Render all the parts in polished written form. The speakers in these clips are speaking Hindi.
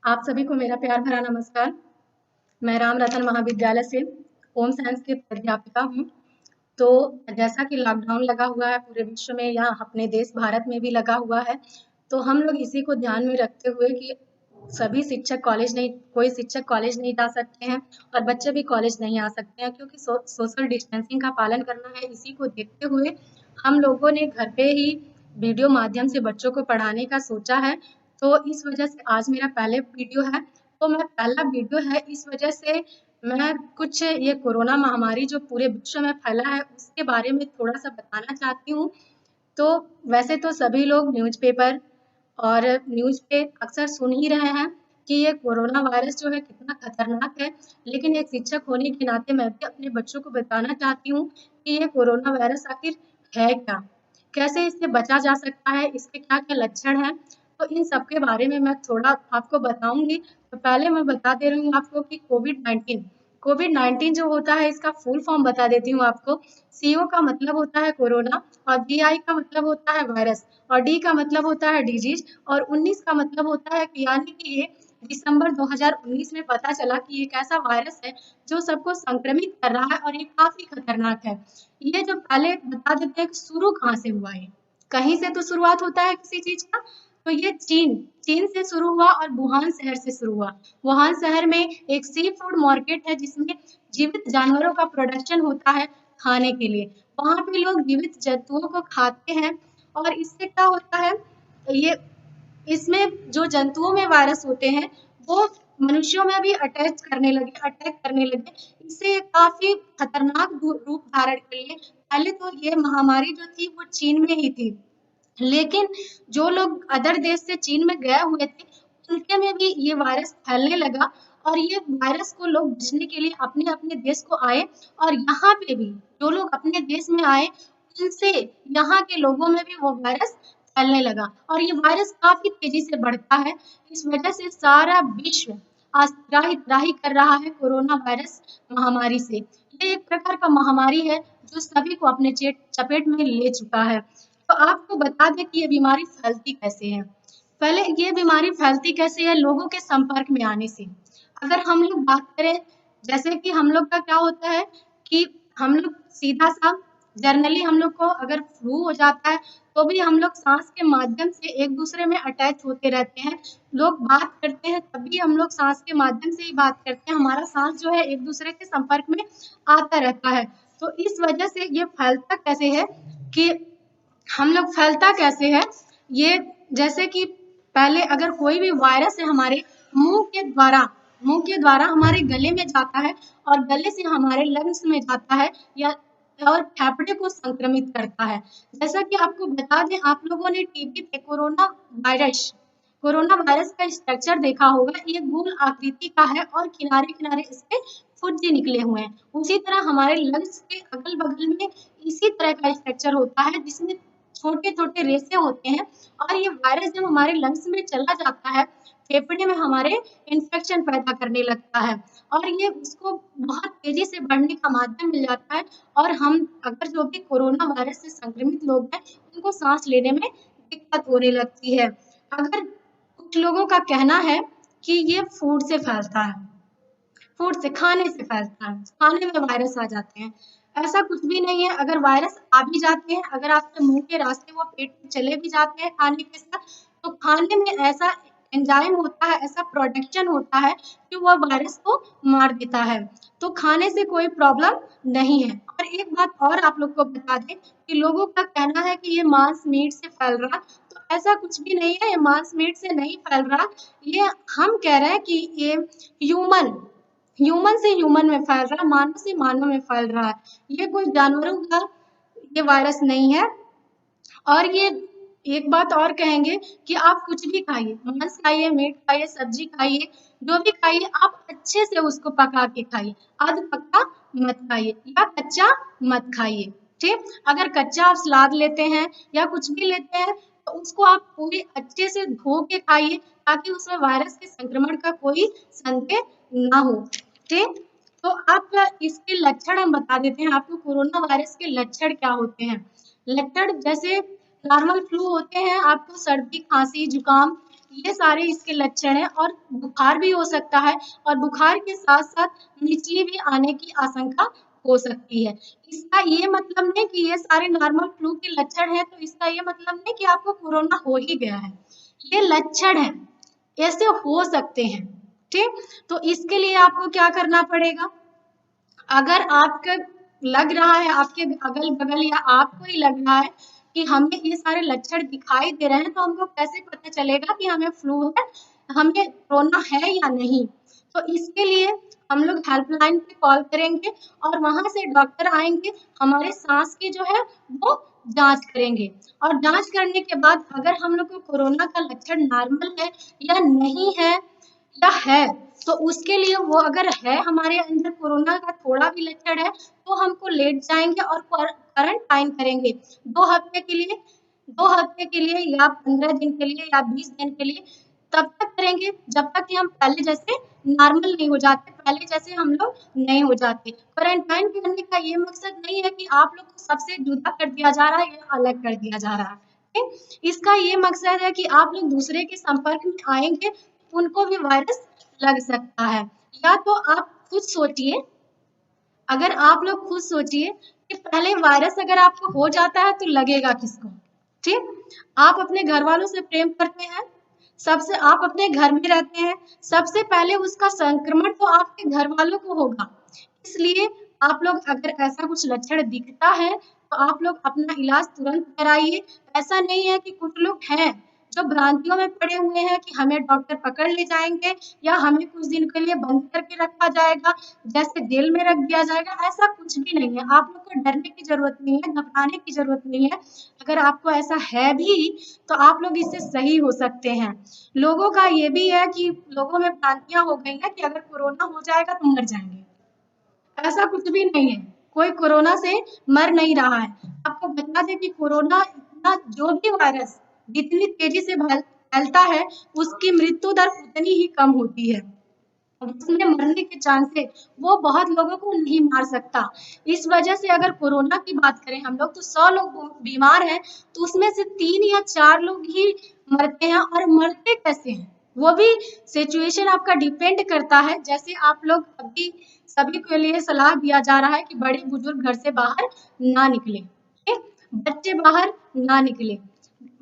आप सभी को मेरा प्यार भरा नमस्कार। मैं राम रतन महाविद्यालय से होम साइंस की अध्यापिका हूँ। तो जैसा कि लॉकडाउन लगा हुआ है पूरे विश्व में या अपने देश भारत में भी लगा हुआ है, तो हम लोग इसी को ध्यान में रखते हुए कि सभी शिक्षक कॉलेज नहीं कोई शिक्षक कॉलेज नहीं जा सकते हैं और बच्चे भी कॉलेज नहीं आ सकते हैं क्योंकि सोशल डिस्टेंसिंग का पालन करना है। इसी को देखते हुए हम लोगों ने घर पे ही वीडियो माध्यम से बच्चों को पढ़ाने का सोचा है। तो इस वजह से आज मेरा पहले वीडियो है। तो मैं पहला वीडियो है, इस वजह से मैं कुछ ये कोरोना महामारी जो पूरे विश्व में फैला है उसके बारे में थोड़ा सा बताना चाहती हूँ। तो वैसे तो सभी लोग न्यूज़पेपर और न्यूज़ पे अक्सर सुन ही रहे हैं कि ये कोरोना वायरस जो है कितना खतरनाक है। लेकिन एक शिक्षक होने के नाते मैं भी अपने बच्चों को बताना चाहती हूँ कि ये कोरोना वायरस आखिर है क्या? कैसे इससे बचा जा सकता है? इसके क्या-क्या लक्षण हैं? तो इन सब के बारे में मैं थोड़ा आपको बताऊँगी। तो पहले मैं बता दे रही हूँ आपको कि कोविड-19 जो होता है इसका फुल फॉर्म बता देती हूँ आपको। सीओ का मतलब होता है कोरोना और वीआई का मतलब होता है वायरस और डी का मतलब होता है डिजीज और 19 का मतलब होता है कि यानी कि ये दिसंबर 2019 में पता चला कि एक ऐसा वायरस है जो सबको संक्रमित कर रहा है और ये काफी खतरनाक है। ये जो पहले बता देते हैं कि शुरू कहाँ से हुआ है। कहीं से तो शुरुआत होता है किसी चीज का। तो ये चीन से शुरू हुआ और वुहान शहर से शुरू हुआ। वुहान शहर में एक सी फूड मार्केट है जिसमें जीवित जानवरों का प्रोडक्शन होता है खाने के लिए। वहाँ पे लोग जीवित जंतुओं को खाते हैं और इससे क्या होता है, ये इसमें जो जंतुओं में वायरस होते हैं वो मनुष्यों में भी अटैक करने लगे। इससे काफी खतरनाक रूप धारण कर लिए। पहले तो ये महामारी जो थी वो चीन में ही थी, लेकिन जो लोग अदर देश से चीन में गए हुए थे उनके में भी ये वायरस फैलने लगा और ये वायरस को लोग बचने के लिए अपने अपने देश को आए और यहाँ पे भी जो लोग अपने देश में आए उनसे यहाँ के लोगों में भी वो वायरस फैलने लगा और ये वायरस काफी तेजी से बढ़ता है। इस वजह से सारा विश्व आज त्राही त्राही कर रहा है कोरोना वायरस महामारी से। ये एक प्रकार का महामारी है जो सभी को अपने चपेट में ले चुका है। तो आपको बता दें कि ये बीमारी फैलती कैसे है। पहले ये बीमारी फैलती कैसे है, लोगों के संपर्क में आने से। अगर हम लोग बात करें, जैसे कि हम लोग का क्या होता है कि हम लोग सीधा सा जनरली हम लोग को अगर फ्लू हो जाता है तो भी हम लोग सांस के माध्यम से एक दूसरे में अटैच होते रहते हैं। लोग बात करते हैं तब भी हम लोग सांस के माध्यम से ही बात करते हैं। हमारा सांस जो है एक दूसरे के संपर्क में आता रहता है। तो इस वजह से ये फैलता कैसे है कि हम लोग फैलता कैसे है, ये जैसे कि पहले अगर कोई भी वायरस है हमारे मुंह के द्वारा हमारे गले में जाता है और गले से हमारे लंग्स में जाता है या और फेफड़े को संक्रमित करता है। जैसा कि आपको बता दें, आप लोगों ने टीवी पे कोरोना वायरस का स्ट्रक्चर देखा होगा। ये गोल आकृति का है और किनारे किनारे इसके फुज्जे निकले हुए हैं। उसी तरह हमारे लंग्स के अगल बगल में इसी तरह का स्ट्रक्चर होता है जिसमें छोटे छोटे रेशे होते हैं और ये वायरस जब हमारे लंग्स में चला जाता है फेफड़े में हमारे इन्फेक्शन पैदा करने लगता है और ये उसको बहुत तेजी से बढ़ने का माध्यम मिल जाता है और हम अगर जो भी कोरोना वायरस से संक्रमित लोग हैं उनको सांस लेने में दिक्कत होने लगती है। अगर कुछ लोगों का कहना है कि ये फूड से फैलता है, फूड से खाने से फैलता है, खाने में वायरस आ जाते हैं। ऐसा कुछ भी नहीं है। अगर वायरस आ भी जाते हैं, अगर आपके मुंह के रास्ते वो पेट में चले भी जाते हैं खाने के साथ, तो खाने में ऐसा एंजाइम होता है, ऐसा प्रोडक्शन होता है कि वो वायरस को मार देता है। तो खाने से कोई प्रॉब्लम नहीं है। और एक बात और आप लोग को बता दें कि लोगों का कहना है कि ये मांस मीट से फैल रहा, तो ऐसा कुछ भी नहीं है। ये मांस मीट से नहीं फैल रहा। ये हम कह रहे हैं कि ये ह्यूमन ह्यूमन से ह्यूमन में फैल रहा है, मानव से मानव में फैल रहा है। ये कोई जानवरों का ये वायरस नहीं है। और ये एक बात और कहेंगे कि आप कुछ भी खाइए, मांस खाइए, मीट खाइए, सब्जी खाइए, जो भी खाइए आप अच्छे से उसको पका के खाइए। आध पक्का मत खाइए या कच्चा मत खाइए। ठीक, अगर कच्चा आप सलाद लेते हैं या कुछ भी लेते हैं तो उसको आप पूरे अच्छे से धो के खाइए ताकि उसमें वायरस के संक्रमण का कोई संकेत ना हो। ठीक, तो आप इसके लक्षण हम बता देते हैं आपको। कोरोना वायरस के लक्षण क्या होते हैं। लक्षण जैसे नॉर्मल फ्लू होते हैं, आपको सर्दी खांसी जुकाम ये सारे इसके लक्षण हैं। और बुखार भी हो सकता है, और बुखार के साथ साथ नीचे भी आने की आशंका हो सकती है। इसका ये मतलब नहीं कि ये सारे नॉर्मल फ्लू के लक्षण हैं, तो इसका ये मतलब नहीं कि आपको कोरोना हो ही गया है। ये लक्षण है, ऐसे हो सकते हैं। ठीक, तो इसके लिए आपको क्या करना पड़ेगा? अगर आपका लग रहा है, आपके अगल बगल या आपको ही लग रहा है कि हमें ये सारे लक्षण दिखाई दे रहे हैं, तो हमको कैसे पता चलेगा कि हमें फ्लू है, हमें कोरोना है या नहीं? तो इसके लिए हम लोग हेल्पलाइन पे कॉल करेंगे, और वहां से डॉक्टर आएंगे, हमारे सांस की जो है वो जांच करेंगे। और जांच करने के बाद अगर हम लोग को कोरोना का लक्षण नॉर्मल है या नहीं है, या है, तो उसके लिए वो अगर है हमारे अंदर कोरोना का थोड़ा भी लक्षण है, तो हमको लेट जाएंगे और क्वारंटाइन करेंगे 2 हफ्ते के लिए। 2 हफ्ते के लिए या 15 दिन के लिए या 20 दिन के लिए, तब तक करेंगे जब तक कि हम पहले जैसे नॉर्मल नहीं हो जाते, पहले जैसे हम लोग नहीं हो जाते। क्वारंटाइन करने का ये मकसद नहीं है कि आप लोग को सबसे जुदा कर दिया जा रहा है या अलग कर दिया जा रहा है। ठीक? इसका ये मकसद है कि आप लोग दूसरे के संपर्क में आएंगे, उनको भी वायरस लग सकता है। या तो आप खुद सोचिए, अगर आप लोग खुद सोचिए कि पहले वायरस अगर आपको हो जाता है तो लगेगा किसको? ठीक, आप अपने घर वालों से प्रेम करते हैं, सबसे आप अपने घर में रहते हैं, सबसे पहले उसका संक्रमण तो आपके घर वालों को होगा। इसलिए आप लोग अगर ऐसा कुछ लक्षण दिखता है, तो आप लोग अपना इलाज तुरंत कराइए। ऐसा नहीं है कि कुछ लोग हैं जो भ्रांतियों में पड़े हुए हैं कि हमें डॉक्टर पकड़ ले जाएंगे या हमें कुछ दिन के लिए बंद करके रखा जाएगा, जैसे जेल में रख दिया जाएगा। ऐसा कुछ भी नहीं है, आप लोग को डरने की जरूरत नहीं है, घबराने की जरूरत नहीं है। अगर आपको ऐसा है भी, तो आप लोग इससे सही हो सकते हैं। लोगों का ये भी है कि लोगों में भ्रांतियां हो गई हैं कि अगर कोरोना हो जाएगा तो मर जाएंगे। ऐसा कुछ भी नहीं है, कोई कोरोना से मर नहीं रहा है। आपको बता दें कि कोरोना इतना, जो भी वायरस जितनी तेजी से फैलता है, उसकी मृत्यु दर उतनी ही कम होती है। उसमें मरने के चांसेस वो बहुत लोगों को नहीं मार सकता। इस वजह से अगर कोरोना की बात करें हम लोग, तो 100 लोग बीमार हैं, तो उसमें से 3 या 4 लोग ही मरते हैं। और मरते कैसे हैं, वो भी सिचुएशन आपका डिपेंड करता है। जैसे आप लोग अभी सभी के लिए सलाह दिया जा रहा है कि बड़े बुजुर्ग घर से बाहर ना निकले, ठीक? बच्चे बाहर ना निकले।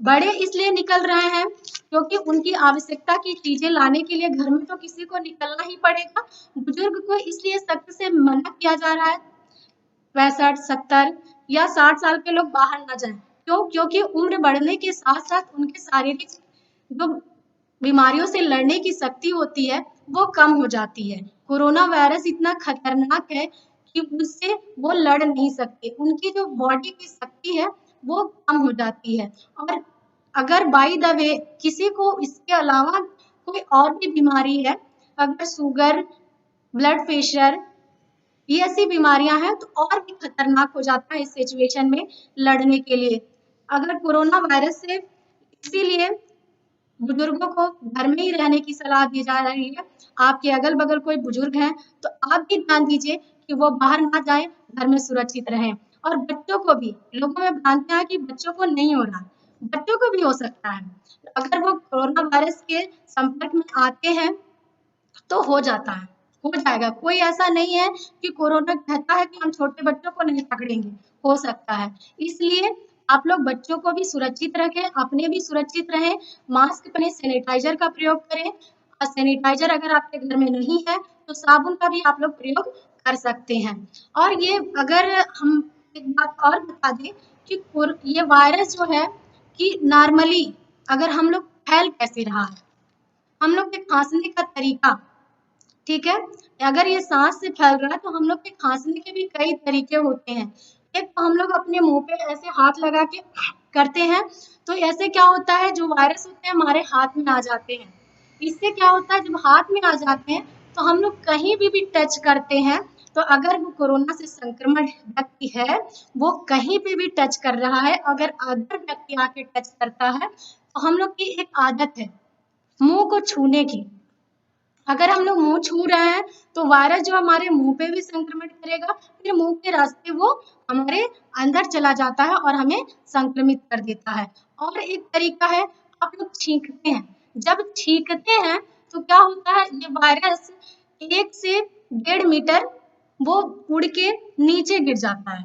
बड़े इसलिए निकल रहे हैं क्योंकि उनकी आवश्यकता की चीजें लाने के लिए घर में तो किसी को निकलना ही पड़ेगा। बुजुर्ग को इसलिए सख्त से मना किया जा रहा है, 65, 70 या 60 साल के लोग बाहर ना जाएं। क्यों? क्योंकि उम्र बढ़ने के साथ साथ उनके शारीरिक जो बीमारियों से लड़ने की शक्ति होती है, वो कम हो जाती है। कोरोना वायरस इतना खतरनाक है कि उससे वो लड़ नहीं सकते, उनकी जो बॉडी की शक्ति है वो कम हो जाती है। और अगर बाय द वे किसी को इसके अलावा कोई और भी बीमारी है, अगर शुगर, ब्लड प्रेशर, ये ऐसी बीमारियां हैं, तो और भी खतरनाक हो जाता है इस सिचुएशन में लड़ने के लिए। अगर कोरोना वायरस से, इसीलिए बुजुर्गों को घर में ही रहने की सलाह दी जा रही है। आपके अगल बगल कोई बुजुर्ग हैं, तो आप भी ध्यान दीजिए कि वो बाहर ना जाएं, घर में सुरक्षित रहें। और बच्चों को भी, लोगों में भ्रांतियां हैं कि बच्चों को नहीं हो रहा, बच्चों को भी हो सकता है। अगर वो कोरोना वायरस के संपर्क में आते हैं तो हो जाता है, हो जाएगा। कोई ऐसा नहीं है कि कोरोना कहता है कि हम छोटे बच्चों को नहीं पकड़ेंगे, हो सकता है। इसलिए आप लोग बच्चों को भी सुरक्षित रखें, अपने भी सुरक्षित रहें, मास्क पहने, सैनिटाइजर का प्रयोग करें। और सैनिटाइजर अगर आपके घर में नहीं है, तो साबुन का भी आप लोग प्रयोग कर सकते हैं। और ये अगर हम एक बात और बता दें कि ये वायरस जो है कि नॉर्मली अगर हम लोग फैल कैसे रहा है, हम लोग के खांसने का तरीका, ठीक है? अगर ये सांस से फैल रहा है, तो हम लोग के खांसने के भी कई तरीके होते हैं। एक तो हम लोग अपने मुंह पे ऐसे हाथ लगा के करते हैं, तो ऐसे क्या होता है, जो वायरस होते हैं हमारे हाथ में आ जाते हैं। इससे क्या होता है, जब हाथ में आ जाते हैं, तो हम लोग कहीं भी टच करते हैं, तो अगर वो कोरोना से संक्रमण व्यक्ति है, वो कहीं पे भी टच कर रहा है, अगर अदर व्यक्ति आके टच करता है, तो हम लोग की एक आदत है मुंह को छूने की। अगर हम लोग मुंह छू रहे हैं, तो वायरस जो हमारे मुंह पे भी संक्रमण करेगा, फिर मुंह के रास्ते वो हमारे अंदर चला जाता है और हमें संक्रमित कर देता है। और एक तरीका है, आप लोग छींकते हैं, जब छींकते हैं तो क्या होता है, ये वायरस 1 से 1.5 मीटर वो उड़ के नीचे गिर जाता है,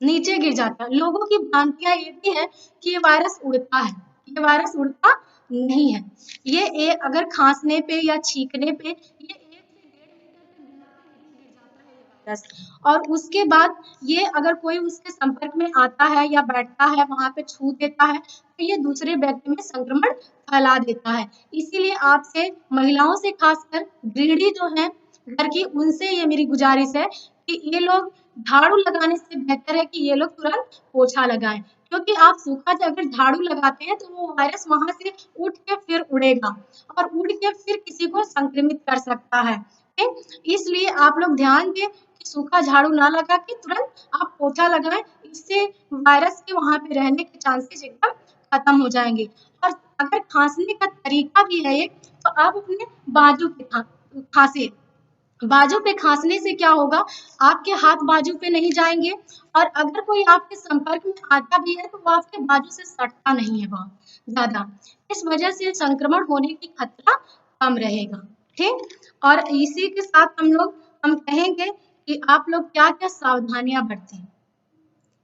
नीचे गिर जाता है। लोगों की भ्रांतियां ये भी है कि ये वायरस उड़ता है, ये वायरस उड़ता नहीं है। ये अगर खांसने पे या छींकने पे ये 1 से 1.5 मीटर तक गिर जाता है ये वायरस, और उसके बाद ये अगर कोई उसके संपर्क में आता है या बैठता है, वहां पे छू देता है, तो ये दूसरे व्यक्ति में संक्रमण फैला देता है। इसीलिए आपसे, महिलाओं से खासकर गृहिणी जो है घर की, उनसे ये मेरी गुजारिश है कि ये लोग झाड़ू लगाने से बेहतर है कि ये लोग तुरंत पोछा लगाएं, क्योंकि आप सूखा अगर झाड़ू लगाते हैं तो वो वायरस वहां से उठ के फिर उड़ेगा और उड़ के फिर किसी को संक्रमित कर सकता है। इसलिए आप लोग ध्यान दें कि सूखा झाड़ू ना लगा के तुरंत आप पोछा लगाएं, इससे वायरस के वहां पे रहने के चांसेस एकदम खत्म हो जाएंगे। और अगर खांसने का तरीका भी है एक, तो आप अपने बाजू पे खांसे। बाजू पे खांसने से क्या होगा, आपके हाथ बाजू पे नहीं जाएंगे, और अगर कोई आपके संपर्क में आता भी है तो वो आपके बाजू से सटता नहीं है बहुत ज्यादा। इस वजह से संक्रमण होने की खतरा कम रहेगा। ठीक, और इसी के साथ हम कहेंगे कि आप लोग क्या क्या सावधानियां बरतें।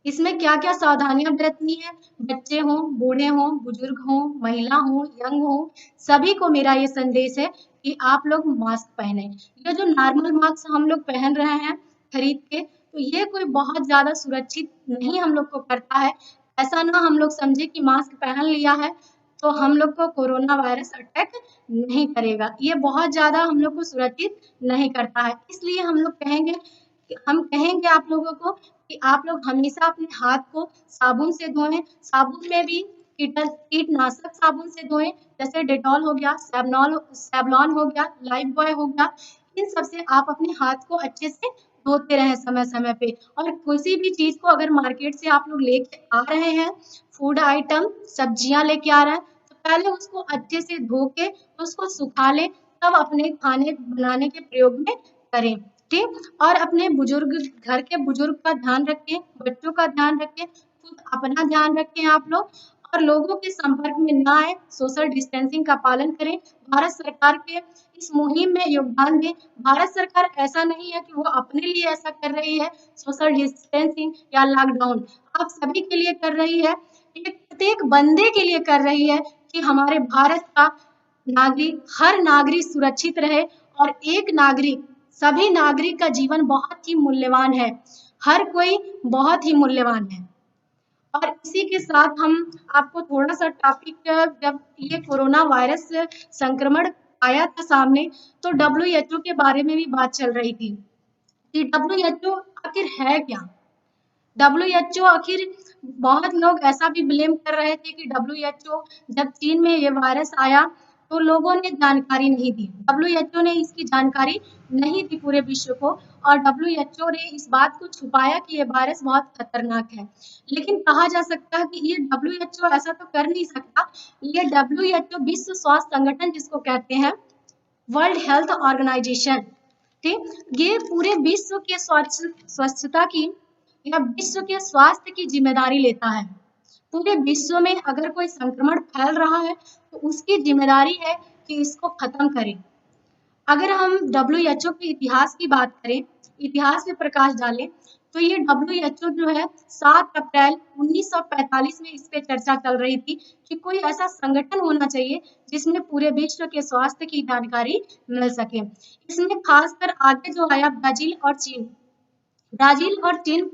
इसमें क्या क्या सावधानियां बरतनी है, बच्चे हों, बूढ़े हों, बुजुर्ग हों, महिला हों, यंग हों, सभी को मेरा ये संदेश है कि आप लोग मास्क पहने। ये जो नॉर्मल मास्क हम लोग पहन रहे हैं खरीद के, तो ये कोई बहुत ज्यादा सुरक्षित नहीं हम लोग को करता है। ऐसा ना हम लोग समझे कि मास्क पहन लिया है तो हम लोग को कोरोना वायरस अटैक नहीं करेगा, ये बहुत ज्यादा हम लोग को सुरक्षित नहीं करता है। इसलिए हम कहेंगे आप लोगों को कि आप लोग हमेशा अपने हाथ को साबुन से धोएं, साबुन में भी कीटनाशक साबुन से धोएं, जैसे डेटॉल हो गया, सेवलॉन हो गया, लाइफ बॉय हो गया, इन सब से आप अपने हाथ को अच्छे से धोते रहें समय समय पे। और किसी भी चीज को अगर मार्केट से आप लोग लेके आ रहे हैं, फूड आइटम, सब्जियां लेके आ रहे हैं, तो पहले उसको अच्छे से धो के उसको सुखा लें, तब अपने खाने बनाने के प्रयोग में करें। ठीक, और अपने बुजुर्ग, घर के बुजुर्ग का ध्यान रखें, बच्चों का ध्यान रखें, खुद अपना ध्यान रखें आप लोग, और लोगों के संपर्क में ना आए, सोशल डिस्टेंसिंग का पालन करें। भारत सरकार के इस मुहिम में योगदान दें। भारत सरकार ऐसा नहीं है कि वो अपने लिए ऐसा कर रही है सोशल डिस्टेंसिंग या लॉकडाउन, आप सभी के लिए कर रही है, एक प्रत्येक बंदे के लिए कर रही है कि हमारे भारत का नागरिक, हर नागरिक सुरक्षित रहे। और एक नागरिक, सभी नागरिक का जीवन बहुत ही मूल्यवान है, हर कोई बहुत ही मूल्यवान है। और इसी के साथ हम आपको थोड़ा सा टॉपिक, जब ये कोरोना वायरस संक्रमण आया था सामने, तो WHO के बारे में भी बात चल रही थी कि WHO आखिर है क्या। WHO आखिर, बहुत लोग ऐसा भी ब्लेम कर रहे थे कि WHO, जब चीन में ये वायरस आया तो लोगों ने जानकारी नहीं दी, WHO ने इसकी जानकारी नहीं दी पूरे विश्व को, और WHO ने इस बात को छुपाया कि ये वायरस बहुत खतरनाक है। लेकिन कहा जा सकता है कि ये WHO ऐसा तो कर नहीं सकता, ये WHO, विश्व स्वास्थ्य संगठन जिसको कहते हैं, वर्ल्ड हेल्थ ऑर्गेनाइजेशन, ठीक, ये पूरे विश्व के स्वच्छता की या विश्व के स्वास्थ्य की जिम्मेदारी लेता है। पूरे विश्व में अगर कोई संक्रमण फैल रहा है तो उसकी जिम्मेदारी है कि इसको खत्म करें। अगर हम WHO के इतिहास की बात करें, इतिहास में प्रकाश डालें, तो ये WHO जो है 7 अप्रैल 1945 में इस पे चर्चा चल रही थी कि कोई ऐसा संगठन होना चाहिए जिसमें पूरे विश्व के स्वास्थ्य की जानकारी मिल सके। इसमें खासकर आगे जो आया ब्राजील और चीन, ब्राजील और चीन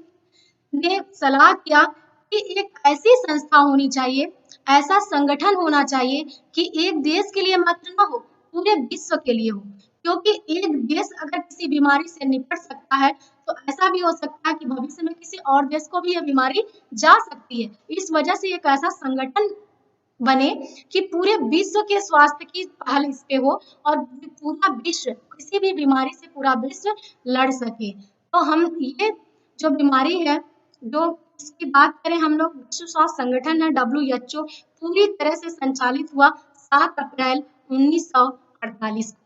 ने सलाह किया कि एक ऐसी संस्था होनी चाहिए, ऐसा संगठन होना चाहिए कि एक देश के लिए मात्र न हो, पूरे विश्व के लिए हो, क्योंकि एक देश अगर किसी बीमारी से निपट सकता है तो ऐसा भी हो सकता है कि भविष्य में किसी और देश को भी यह बीमारी जा सकती है। इस वजह से एक ऐसा संगठन बने कि पूरे विश्व के स्वास्थ्य की पहल इस पे हो और पूरा विश्व किसी भी बीमारी से पूरा विश्व लड़ सके। तो हम ये जो बीमारी है, जो इसकी बात करें हम लोग, विश्व स्वास्थ्य संगठन है WHO, पूरी तरह से संचालित हुआ 7 अप्रैल 1948 को।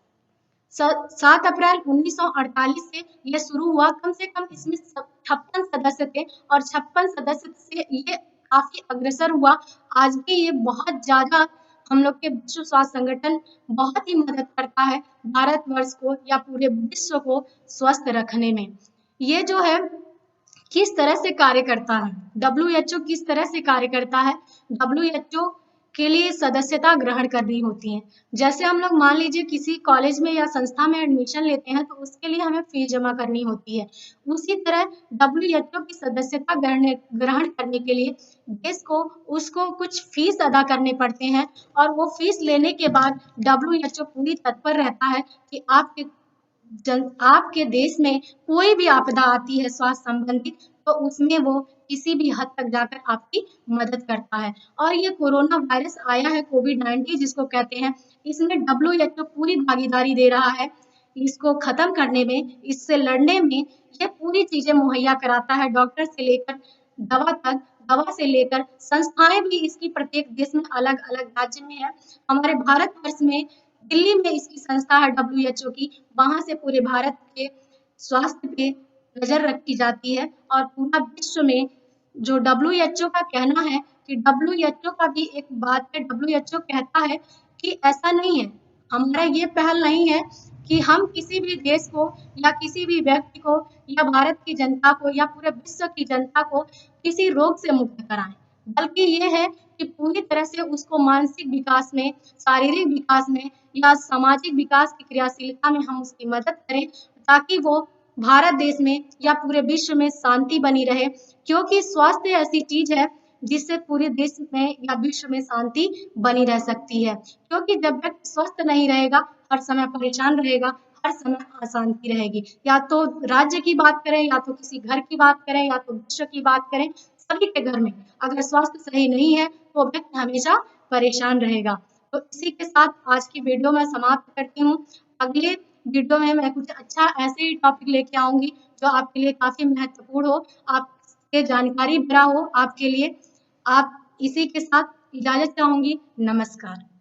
7 अप्रैल 1948 से यह शुरू हुआ। कम से कम इसमें 56 सदस्य थे और 56 सदस्य से ये काफी अग्रसर हुआ। आज भी ये बहुत ज्यादा हम लोग के विश्व स्वास्थ्य संगठन बहुत ही मदद करता है भारतवर्ष को या पूरे विश्व को स्वस्थ रखने में। ये जो है किस तरह से कार्य करता है, WHO किस तरह से कार्य करता है, WHO के लिए सदस्यता ग्रहण करनी होती है। जैसे हम लोग मान लीजिए किसी कॉलेज में या संस्था में एडमिशन लेते हैं तो उसके लिए हमें फीस जमा करनी होती है। उसी तरह WHO की सदस्यता ग्रहण करने के लिए देश को उसको कुछ फीस अदा करने पड़ते हैं और वो फीस लेने के बाद WHO पूरी तत्पर रहता है कि आपके देश में कोई भी आपदा आती है स्वास्थ्य संबंधित तो उसमें वो किसी भी हद तक जाकर आपकी मदद करता है। और ये कोरोना वायरस आया है कोविड-19 जिसको कहते हैं, इसमें WHO पूरी भागीदारी दे रहा है इसको खत्म करने में, इससे लड़ने में। ये पूरी चीजें मुहैया कराता है, डॉक्टर से लेकर दवा तक, दवा से लेकर संस्थाएं भी इसकी प्रत्येक देश में अलग-अलग राज्य में है। हमारे भारतवर्ष में दिल्ली में इसकी संस्था है WHO की, वहाँ से पूरे भारत के स्वास्थ्य पे नज़र रखी जाती है और पूरा विश्व में जो WHO का कहना है कि WHO का भी एक बात है, WHO कहता है कि ऐसा नहीं है, हमारा ये पहल नहीं है कि हम किसी भी देश को या किसी भी व्यक्ति को या भारत की जनता को या पूरे विश्व की जनता को किसी रोग से मुक्त कराएं, बल्कि ये है कि पूरी तरह से उसको मानसिक विकास में, शारीरिक विकास में या सामाजिक विकास की क्रियाशीलता में हम उसकी मदद करें ताकि वो भारत देश में या पूरे विश्व में शांति बनी रहे। क्योंकि स्वास्थ्य ऐसी चीज है जिससे पूरे देश में या विश्व में शांति बनी रह सकती है। क्योंकि जब व्यक्ति स्वस्थ नहीं रहेगा, हर समय परेशान रहेगा, हर समय अशांति रहेगी। या तो राज्य की बात करें, या तो किसी घर की बात करें, या तो विश्व की बात करें, सभी के घर में अगर स्वास्थ्य सही नहीं है तो व्यक्ति हमेशा परेशान रहेगा। तो इसी के साथ आज की वीडियो मैं समाप्त करती हूँ। अगले वीडियो में मैं कुछ अच्छा ऐसे ही टॉपिक लेके आऊंगी जो आपके लिए काफी महत्वपूर्ण हो, आपके जानकारी भरा हो आपके लिए। आप इसी के साथ इजाजत चाहूंगी। नमस्कार।